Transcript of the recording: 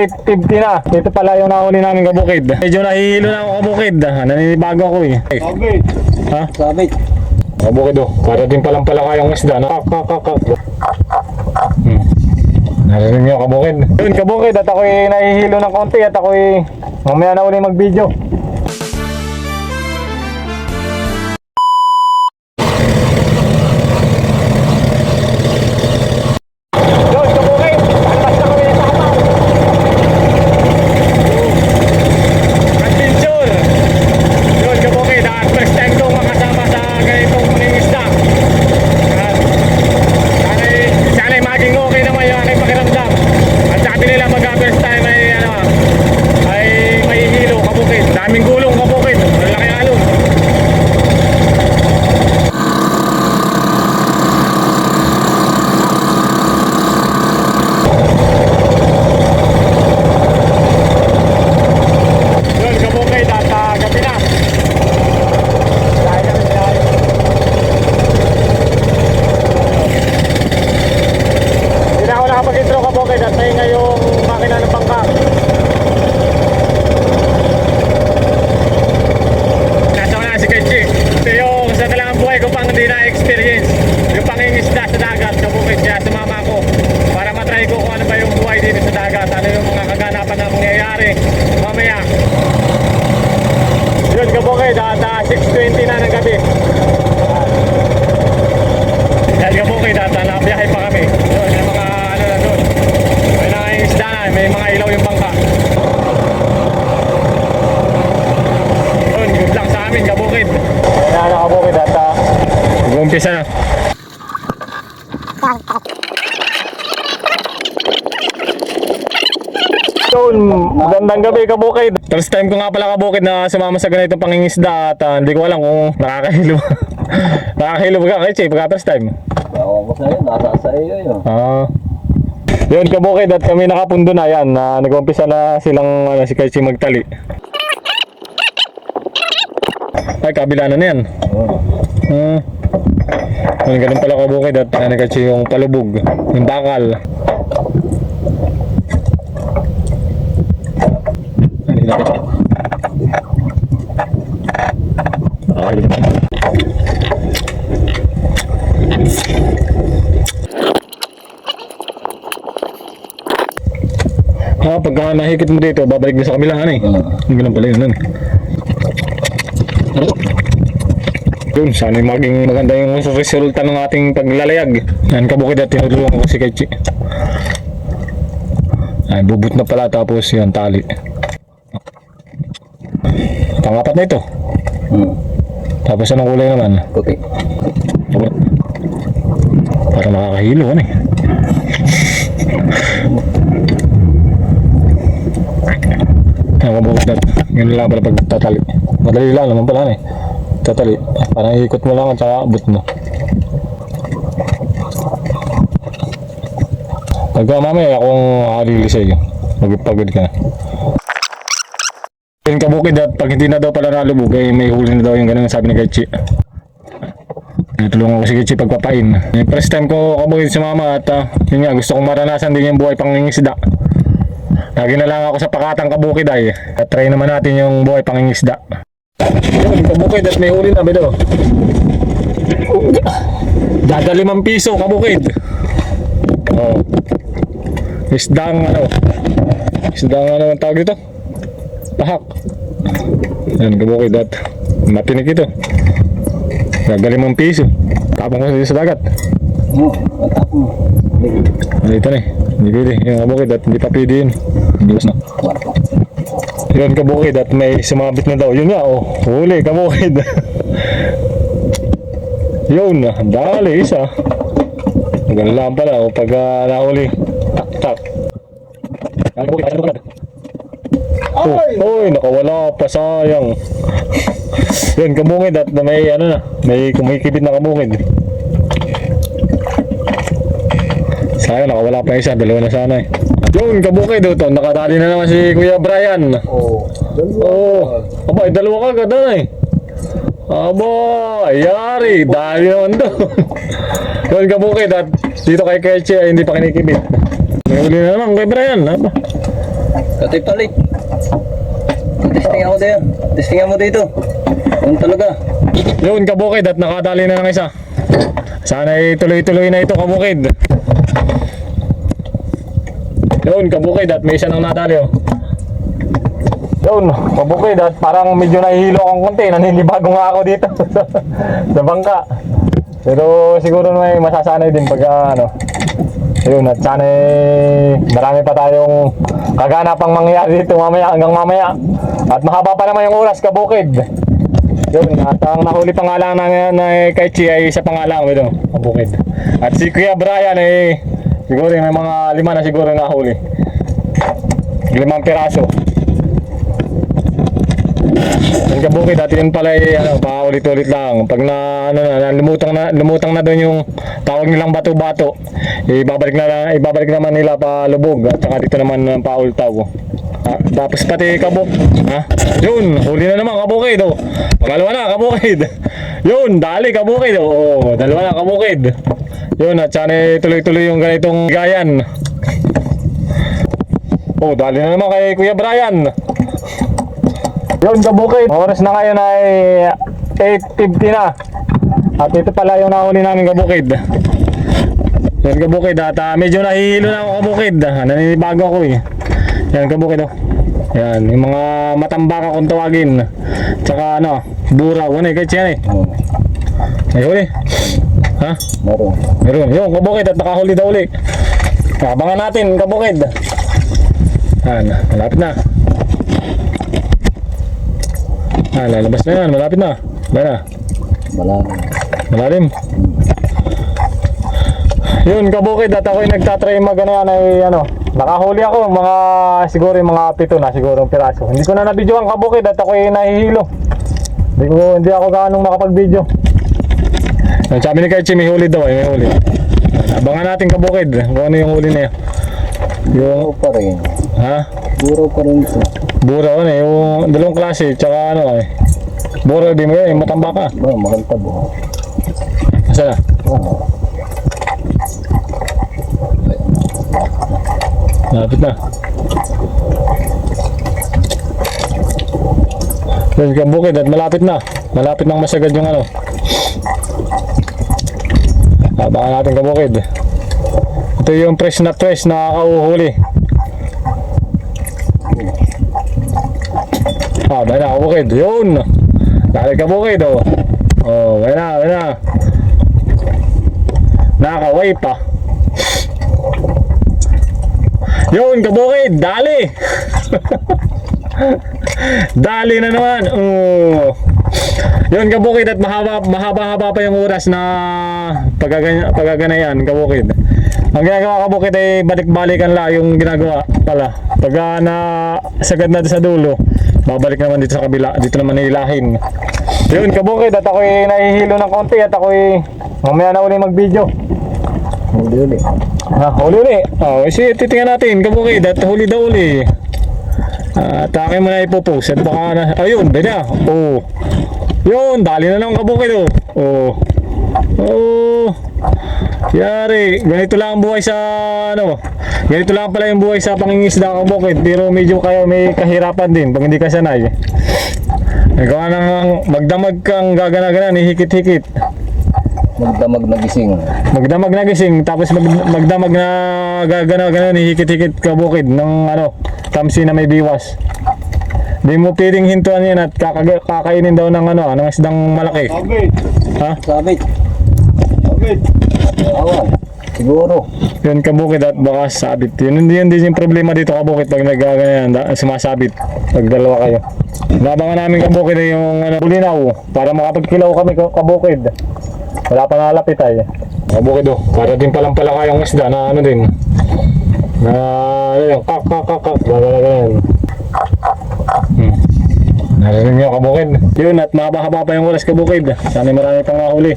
8:50 na. Ito pala yung nahuli namin kabukid. Medyo nahihilo na ako kabukid. Naninibago ako eh. Sabit. Ha? Sabit. Kabukid oh. Para din palang pala kayong isda. Narinig niyo kabukid. Yun kabukid at ako'y nahihilo ng konti at ako'y mamaya na uli mag-video. Umpisa na. So, magandang gabi kabukid. First time ko nga pala kabukid na sumama sa ganitong pangingisda at hindi ko alam kung nakakahilo. Nakakahilo ba ka kasi pagka first time? Oo, sa'yo, nasa sa iyo yun. Yun kabukid at kami nakapundo na yan. Nag-umpisa na silang si Kaichi magtali. Ay, kabila na yan. Ganun pala kabukid at nagkatsi yung palubog, yung bakal. Pagka nahikit mo dito, babalik mo sa kabilaan eh. Ganun pala yun. Yun, sana maging maganda yung resulta ng ating paglalayag. Yan kabukid at tinutulungan ko si Kaichi. Ay, bubut na pala tapos yan, tali. Pangapat na ito. Tapos anong kulay naman? Puti. Para makakahilo ano eh. Yan kabukid at yun lang pala pagtatali. Madali lang naman pala eh. Tatali, parang ikot mo lang at saka abot mo. Pagka mamaya akong halili sa iyo, magpagod ka. Yung kabukid at pag hindi na daw pala nalubog ay may huli na daw yung ganun sabi ni Kaichi. Tulungan ko si Kaichi pagpapain. Yung first time ko kabukid si mama at yun nga gusto kong maranasan din yung buhay pangingisda. Lagi na lang ako sa pakatang kabukid ay at try naman natin yung buhay pangingisda. Yun, kabukid at may huli na bedo. Dada 5 piso kabukid. Oh. Isdang ang tawag dito? Pahak. Yan kabukid at matinik ito. Dada 5 piso. Tapong ko dito sa dagat. Matapong. Dito na eh. Hindi pwede. Yung kabukid at hindi pa pwede yun. Bilas na. Yun kabukid at may sumabit na daw. Yun nga oh. Huli kabukid. Yun na. Dali isa. Ganun lang pala oh. Pag nahuli. Tak. Oy, nakawala pa sayang. Yun kabukid at may ano na. May kumikibit na kabukid. Sayang nakawala pa isa. Dalawa na sana eh. Yun, kabukid ito. Nakatali na naman si Kuya Brian. Aba, dalawa ka agad eh. Aba, yari. Dali naman doon. Yun, kabukid. At dito kay Kaichi ay hindi pa kinikibit. May uli na naman Kuya Brian. Aba. Kati palit. Testing ako dito. Testingan mo dito. Kung talaga. Yun kabukid at nakadali na ng isa. Sana ay tuloy-tuloy na ito kabukid. Yun kabukid at may isa nang nadali oh. Yun kabukid at parang medyo nahihilo akong konti. Naninibago nga ako dito sa bangka. Pero siguro may masasanay din pag ano. Yun at sana marami pa tayong kaganapang mangyayari dito mamaya hanggang mamaya. At mahaba pa naman yung oras kabukid. Yun, at ang nahuli pa nga lang na kay Chi ay isa pa nga lang ito, kabukid. At si Kuya Brian ay siguro may mga 5 na siguro nahuli. 5 piraso. Yung kabukid at yun pala ay ano, paulit-ulit lang. Pag na, ano, na lumutang na doon yung tawag nilang bato-bato, ibabalik naman nila pa lubog at saka dito naman paultaw. Tapos pati kabuk. Ha? Yun, huli na naman kabukid oh. Pangalawa na kabukid. Yun, dali kabukid oh. Dalawa na kabukid. Yun, at sana tuloy-tuloy yung ganitong gayan. Oh, dali na naman kay Kuya Brian. Yun kabukid. Oras na ngayon ay 8:50 na. At ito pala yung nahuli namin kabukid. Yan kabukid at medyo nahihilo na ako kabukid. Naninibago ako eh. Yan kabukid oh. Yan, yung mga matambaka kung tawagin. Tsaka ano, buraw. Ano eh, kahit yan eh. May huli. Ha? Meron. Meron. Yung kabukid at nakahuli daw uli. Abangan natin kabukid. Yan, malapit na. Lalabas na yan, malapit na. Wala. Malalim. Yun kabukid at ako'y nagtatry magano yan ay ano. Nakahuli ako mga siguro yung mga 7 na siguro piraso. Hindi ko na nabidyoan kabukid at ako'y nahihilo. Hindi ako gaanong makapag-video. Sabi ni Kaichi may huli daw ay may huli. Abangan natin kabukid kung ano yung huli niya. Buro pa rin. Ha? Buro pa rin ito. Buro ano yung dalawang klase tsaka ano eh. Buro di mo yun, yung matambaka. Maganda po. Asa na? Malapit na. Yun kabukid at malapit na. Malapit nang masagad yung ano. Abangan natin kabukid. Ito yung fresh na kauhuli. Dahil na kabukid. Yun. Dahil kabukid oh. Oh, wala na. Nakakaway pa. Yun kabukid. Dali. Dali na naman. Oh. Yun kabukid at mahaba-haba pa yung oras na pagaganayan kabukid. Ang ginagawa kabukid ay balik-balikan lang yung ginagawa pala. Pag sagad na sa dulo, babalik naman dito sa kabila. Dito naman hilahin. Yun kabukid at ako'y nahihilo ng konti at ako'y mamaya na uli mag-video. Huli. Huli. Titingnan natin kabukid at huli daw uli. At akin mo na ipopost at baka na, ayun, beda. Oh. Yun, dali na lang kabukid oh. Oh. Yari, ganito lang ang buhay sa ano. Ganito lang pala yung buhay sa pangingisda kabukid, pero medyo kayo may kahirapan din pag hindi ka sanay. Ikaw nang magdamag kang gagana-gana, hikit-hikit. Magdamag na gising tapos magdamag na gagana-gana, hikit-hikit kabukid ng ano, tamsi na may biwas. Di mo piling hintuan yan at kakainin daw ng ano, ng isdang malaki. Sabit. Ha? Sabit. Awan. Siguro. Yun kabukid at baka sabit. Yun din yung problema dito kabukid pag naggaganyan, sumasabit pag dalawa kayo. Nabangan namin kabukid yung ano, bulinaw para makapagkilaw kami kabukid. Wala pa nalapit ay. Kabukid para din palang pala kayong isda na ano din. Na ano yung kak. Ganyan. Narinig nyo kabukid. Yun at mahaba-haba pa yung oras kabukid. Sana marami pang mahuli.